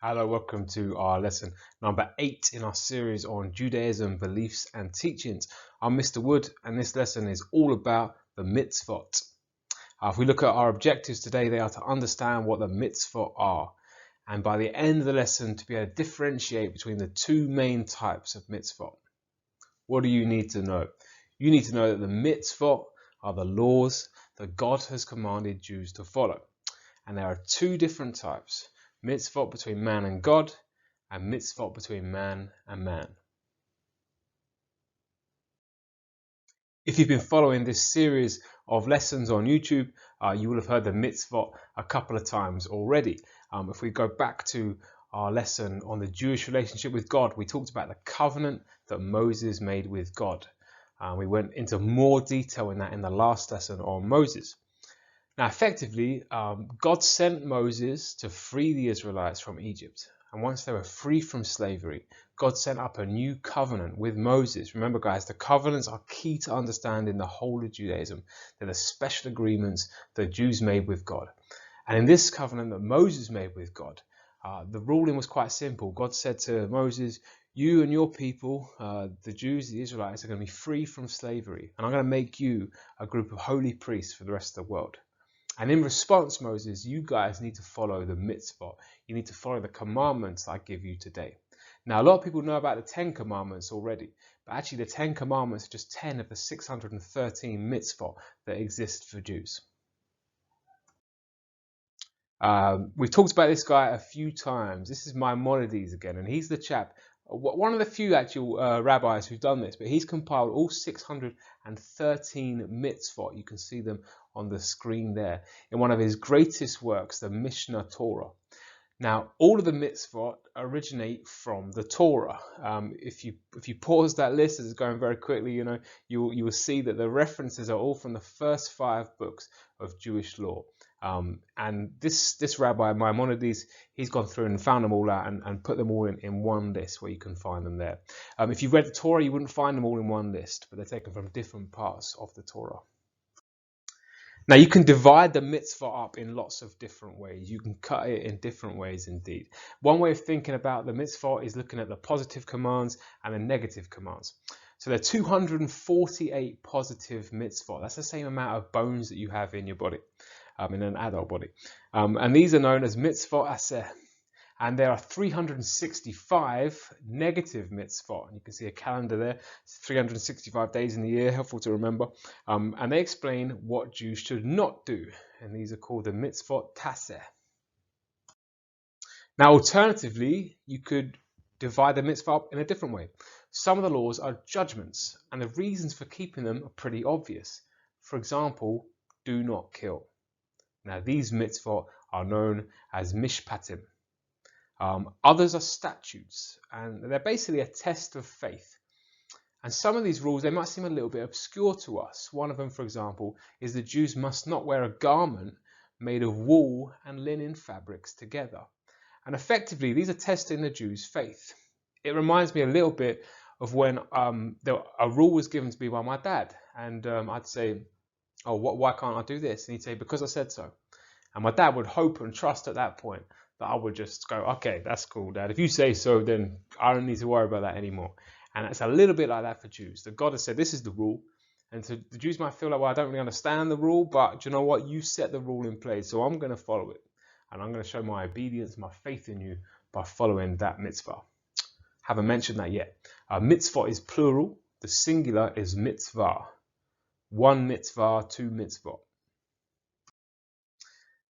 Hello, welcome to our lesson number 8 in our series on Judaism, beliefs and teachings. I'm Mr. Wood and this lesson is all about the Mitzvot. If we look at our objectives today, they are to understand what the Mitzvot are, and by the end of the lesson to be able to differentiate between the two main types of Mitzvot. What do you need to know? You need to know that the Mitzvot are the laws that God has commanded Jews to follow, and there are two different types. Mitzvot between man and God, and mitzvot between man and man. If you've been following this series of lessons on YouTube, you will have heard the mitzvot a couple of times already. If we go back to our lesson on the Jewish relationship with God, we talked about the covenant that Moses made with God. We went into more detail in that in the last lesson on Moses. Now, effectively, God sent Moses to free the Israelites from Egypt. And once they were free from slavery, God sent up a new covenant with Moses. Remember, guys, the covenants are key to understanding the whole of Judaism. They're the special agreements that Jews made with God. And in this covenant that Moses made with God, the ruling was quite simple. God said to Moses, you and your people, the Jews, the Israelites, are going to be free from slavery. And I'm going to make you a group of holy priests for the rest of the world. And in response, Moses, you guys need to follow the mitzvot. You need to follow the commandments I give you today. Now, a lot of people know about the 10 commandments already, but actually the 10 commandments are just 10 of the 613 mitzvot that exist for Jews. We've talked about this guy a few times. This is Maimonides again, and he's the chap, one of the few actual rabbis who've done this, but he's compiled all 613 mitzvot. You can see them on the screen there in one of his greatest works, the Mishnah Torah. Now, all of the mitzvot originate from the Torah. If you pause that list as it's going very quickly, you will see that the references are all from the first 5 books of Jewish law. And this rabbi Maimonides, he's gone through and found them all out and put them all in one list where you can find them there. If you've read the Torah, you wouldn't find them all in one list, but they're taken from different parts of the Torah. Now, you can divide the mitzvah up in lots of different ways. You can cut it in different ways indeed. One way of thinking about the mitzvah is looking at the positive commands and the negative commands. So there are 248 positive mitzvah. That's the same amount of bones that you have in your body, in an adult body. And these are known as mitzvot aseh. And there are 365 negative mitzvot. And you can see a calendar there. It's 365 days in the year, helpful to remember. And they explain what Jews should not do. And these are called the mitzvot taseh. Now, alternatively, you could divide the mitzvah up in a different way. Some of the laws are judgments, and the reasons for keeping them are pretty obvious. For example, do not kill. Now, these mitzvot are known as mishpatim. Others are statutes, and they're basically a test of faith. And some of these rules, they might seem a little bit obscure to us. One of them, for example, is that Jews must not wear a garment made of wool and linen fabrics together. And effectively, these are testing the Jews' faith. It reminds me a little bit of when a rule was given to me by my dad. And I'd say, oh, why can't I do this? And he'd say, because I said so. And my dad would hope and trust at that point that I would just go, okay, that's cool, Dad. If you say so, then I don't need to worry about that anymore. And it's a little bit like that for Jews. That God has said, this is the rule. And so the Jews might feel like, well, I don't really understand the rule, but you know what? You set the rule in place, so I'm going to follow it. And I'm going to show my obedience, my faith in you by following that mitzvah. Haven't mentioned that yet. Mitzvah is plural. The singular is mitzvah. 1 mitzvah, 2 mitzvot.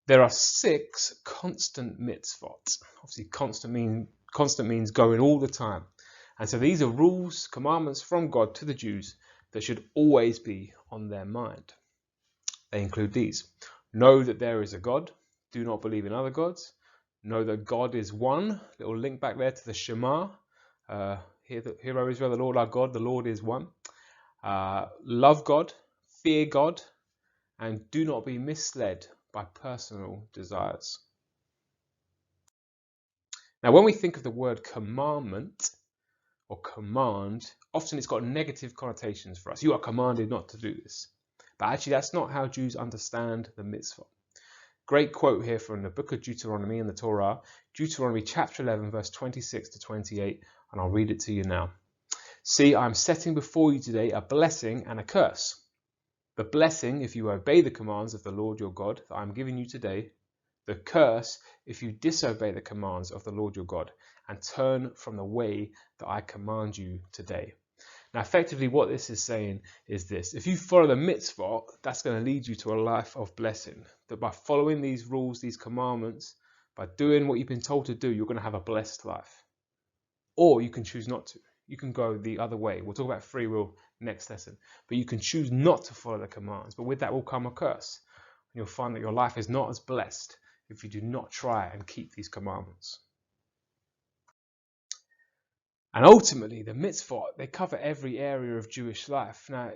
There are 6 constant mitzvot. Obviously, constant means going all the time. And so these are rules, commandments from God to the Jews that should always be on their mind. They include these. Know that there is a God. Do not believe in other gods. Know that God is one. Little link back there to the Shema. Hear, O Israel, the Lord our God, the Lord is one. Love God, fear God, and do not be misled by personal desires. Now, when we think of the word commandment or command, often it's got negative connotations for us. You are commanded not to do this. But actually, that's not how Jews understand the mitzvah. Great quote here from the book of Deuteronomy in the Torah, Deuteronomy chapter 11, verse 26 to 28, and I'll read it to you now. See, I am setting before you today a blessing and a curse. The blessing, if you obey the commands of the Lord your God that I am giving you today. The curse, if you disobey the commands of the Lord your God and turn from the way that I command you today. Now, effectively, what this is saying is this. If you follow the mitzvot, that's going to lead you to a life of blessing. That by following these rules, these commandments, by doing what you've been told to do, you're going to have a blessed life. Or you can choose not to. You can go the other way. We'll talk about free will next lesson. But you can choose not to follow the commands. But with that will come a curse. You'll find that your life is not as blessed if you do not try and keep these commandments. And ultimately, the mitzvot, they cover every area of Jewish life. Now,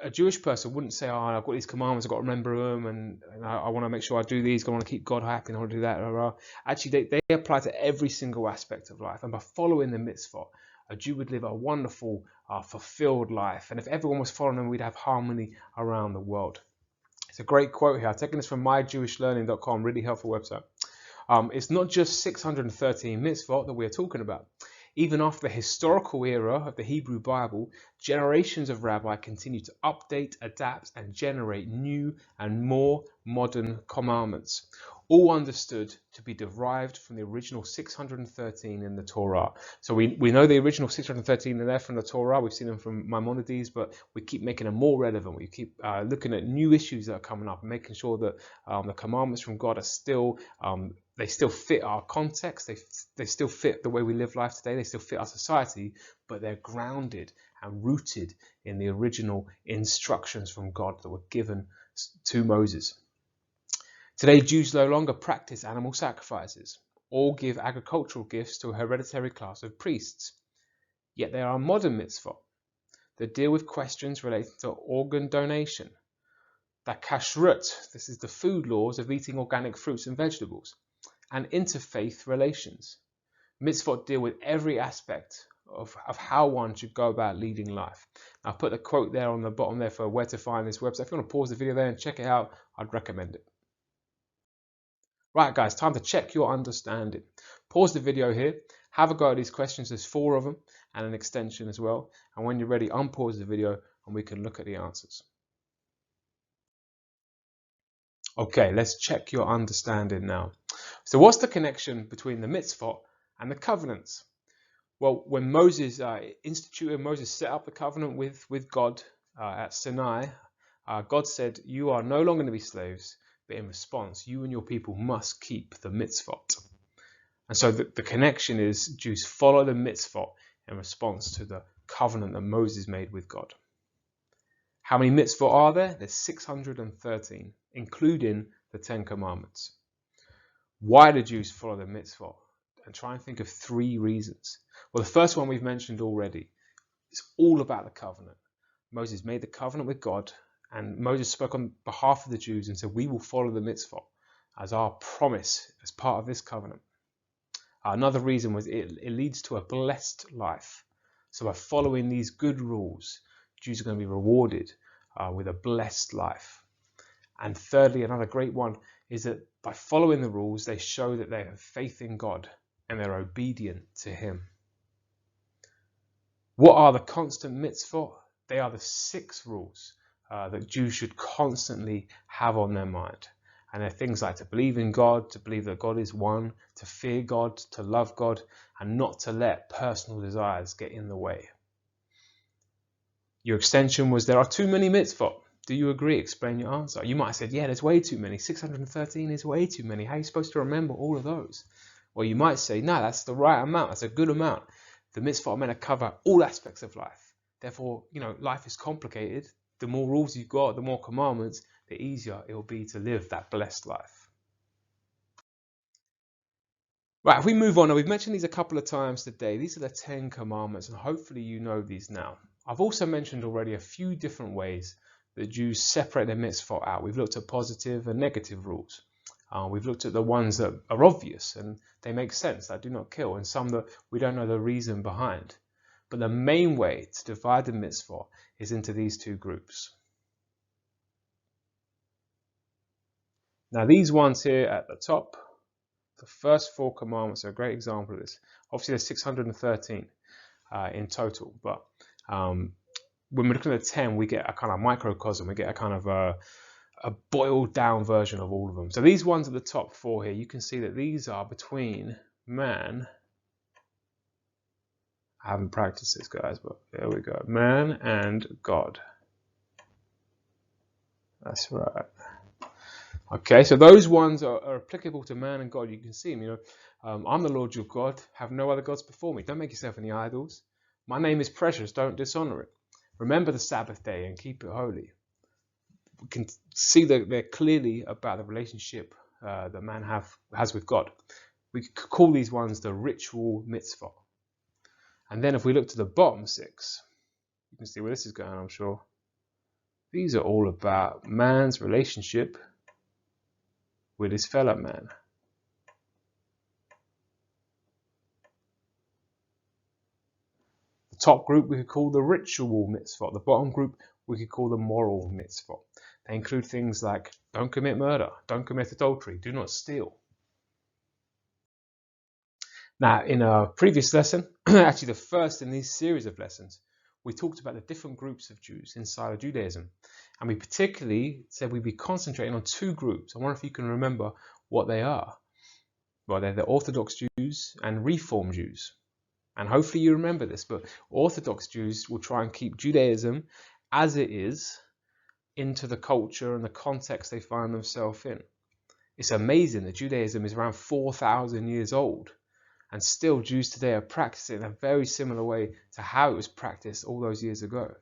a Jewish person wouldn't say, oh, I've got these commandments, I've got to remember them, and I want to make sure I do these, I want to keep God happy, and I want to do that. Blah, blah. Actually, they apply to every single aspect of life. And by following the mitzvot, a Jew would live a wonderful, fulfilled life. And if everyone was following them, we'd have harmony around the world. It's a great quote here. I've taken this from myjewishlearning.com, really helpful website. It's not just 613 mitzvot that we're talking about. Even after the historical era of the Hebrew Bible, generations of rabbis continue to update, adapt, and generate new and more modern commandments, all understood to be derived from the original 613 in the Torah. So we know the original 613 are there from the Torah. We've seen them from Maimonides, but we keep making them more relevant. We keep looking at new issues that are coming up, and making sure that the commandments from God are still they still fit our context, they still fit the way we live life today, they still fit our society, but they're grounded and rooted in the original instructions from God that were given to Moses. Today, Jews no longer practice animal sacrifices or give agricultural gifts to a hereditary class of priests. Yet there are modern mitzvot that deal with questions related to organ donation, the kashrut, this is the food laws of eating organic fruits and vegetables, and interfaith relations. Mitzvot deal with every aspect of how one should go about leading life. Now, I've put the quote there on the bottom there for where to find this website. If you want to pause the video there and check it out, I'd recommend it. Right, guys, time to check your understanding. Pause the video here, have a go at these questions. There's 4 of them and an extension as well. And when you're ready, unpause the video and we can look at the answers. Okay, let's check your understanding now. So what's the connection between the mitzvot and the covenants? Well, when Moses Moses set up the covenant with God at Sinai, God said, you are no longer going to be slaves, but in response, you and your people must keep the mitzvot. And so the connection is Jews follow the mitzvot in response to the covenant that Moses made with God. How many mitzvot are there? There's 613, including the 10 commandments. Why do Jews follow the mitzvot? And try and think of 3 reasons. Well, the first one we've mentioned already. It's all about the covenant. Moses made the covenant with God, and Moses spoke on behalf of the Jews and said, we will follow the mitzvot as our promise, as part of this covenant. Another reason was it leads to a blessed life. So by following these good rules, Jews are going to be rewarded with a blessed life. And thirdly, another great one is that by following the rules, they show that they have faith in God and they're obedient to Him. What are the constant mitzvot? They are the 6 rules that Jews should constantly have on their mind. And they're things like to believe in God, to believe that God is one, to fear God, to love God, and not to let personal desires get in the way. Your extension was, there are too many mitzvot. Do you agree? Explain your answer. You might have said, yeah, there's way too many. 613 is way too many. How are you supposed to remember all of those? Or you might say, no, that's the right amount. That's a good amount. The mitzvot are meant to cover all aspects of life. Therefore, life is complicated. The more rules you've got, the more commandments, the easier it will be to live that blessed life. Right, if we move on, and we've mentioned these a couple of times today. These are the 10 commandments, and hopefully you know these now. I've also mentioned already a few different ways that Jews separate their mitzvot out. We've looked at positive and negative rules. We've looked at the ones that are obvious and they make sense, that do not kill, and some that we don't know the reason behind. But the main way to divide the mitzvot is into these 2 groups. Now these ones here at the top, the first 4 commandments are a great example of this. Obviously there's 613 in total, but when we're looking at 10, we get a kind of microcosm, we get a kind of a boiled down version of all of them. So these ones at the top 4 here, you can see that these are between man, I haven't practiced this guys, but there we go, man and God. That's right. Okay, so those ones are applicable to man and God. You can see them, you know. I'm the Lord your God, have no other gods before me. Don't make yourself any idols. My name is precious, don't dishonor it. Remember the Sabbath day and keep it holy. We can see that they're clearly about the relationship that man has with God. We could call these ones the ritual mitzvot. And then if we look to the bottom 6, you can see where this is going, I'm sure. These are all about man's relationship with his fellow man. The top group we could call the ritual mitzvot. The bottom group we could call the moral mitzvot. They include things like don't commit murder, don't commit adultery, do not steal. Now, in our previous lesson, actually the first in this series of lessons, we talked about the different groups of Jews inside of Judaism. And we particularly said we'd be concentrating on 2 groups. I wonder if you can remember what they are. Well, they're the Orthodox Jews and Reform Jews. And hopefully you remember this, but Orthodox Jews will try and keep Judaism as it is into the culture and the context they find themselves in. It's amazing that Judaism is around 4,000 years old. And still Jews today are practicing in a very similar way to how it was practiced all those years ago.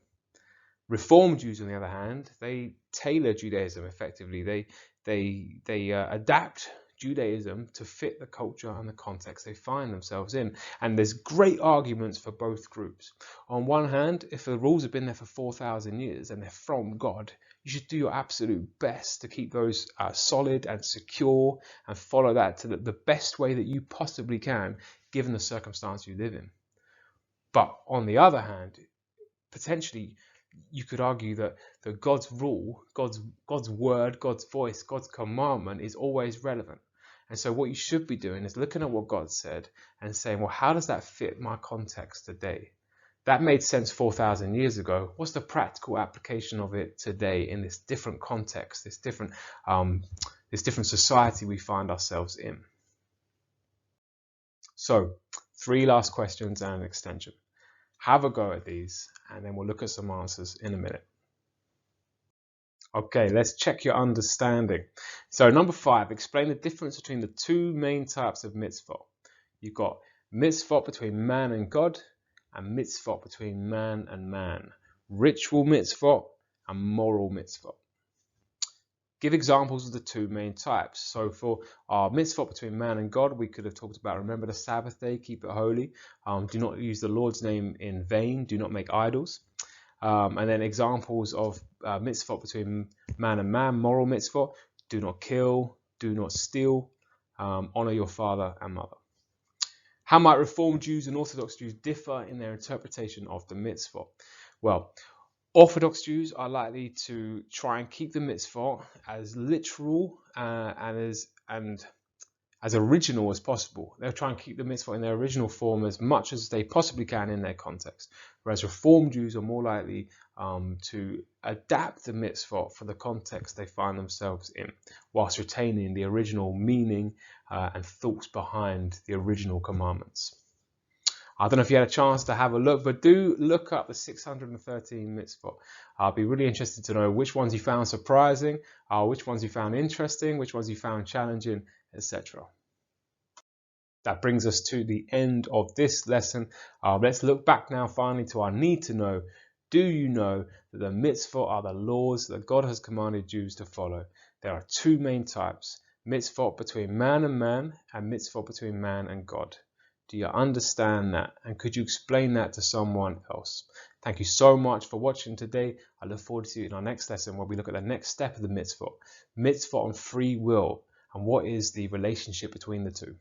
Reform Jews, on the other hand, they tailor Judaism effectively. They adapt Judaism to fit the culture and the context they find themselves in. And there's great arguments for both groups. On one hand, if the rules have been there for 4,000 years and they're from God, you should do your absolute best to keep those solid and secure and follow that to the best way that you possibly can, given the circumstance you live in. But on the other hand, potentially you could argue that God's rule, God's word, God's voice, God's commandment is always relevant. And so what you should be doing is looking at what God said and saying, well, how does that fit my context today? That made sense 4,000 years ago. What's the practical application of it today in this different context, this different society we find ourselves in? So 3 last questions and an extension. Have a go at these, and then we'll look at some answers in a minute. Okay, let's check your understanding. So number 5, explain the difference between the 2 main types of mitzvot. You've got mitzvot between man and God, and mitzvot between man and man. Ritual mitzvot and moral mitzvot. Give examples of the 2 main types. So for our mitzvot between man and God, we could have talked about remember the Sabbath day, keep it holy. Do not use the Lord's name in vain. Do not make idols. And then examples of mitzvot between man and man, moral mitzvot. Do not kill, do not steal, honor your father and mother. How might Reform Jews and Orthodox Jews differ in their interpretation of the mitzvot? Well, Orthodox Jews are likely to try and keep the mitzvot as literal and as original as possible. They'll try and keep the mitzvot in their original form as much as they possibly can in their context. Whereas Reform Jews are more likely to adapt the mitzvot for the context they find themselves in, whilst retaining the original meaning and thoughts behind the original commandments. I don't know if you had a chance to have a look, but do look up the 613 mitzvot. I'll be really interested to know which ones you found surprising, which ones you found interesting, which ones you found challenging, etc. That brings us to the end of this lesson. Let's look back now finally to our need to know. Do you know that the mitzvot are the laws that God has commanded Jews to follow? There are 2 main types, mitzvot between man and mitzvot between man and God. Do you understand that? And could you explain that to someone else? Thank you so much for watching today. I look forward to seeing you in our next lesson where we look at the next step of the mitzvot on free will and what is the relationship between the 2.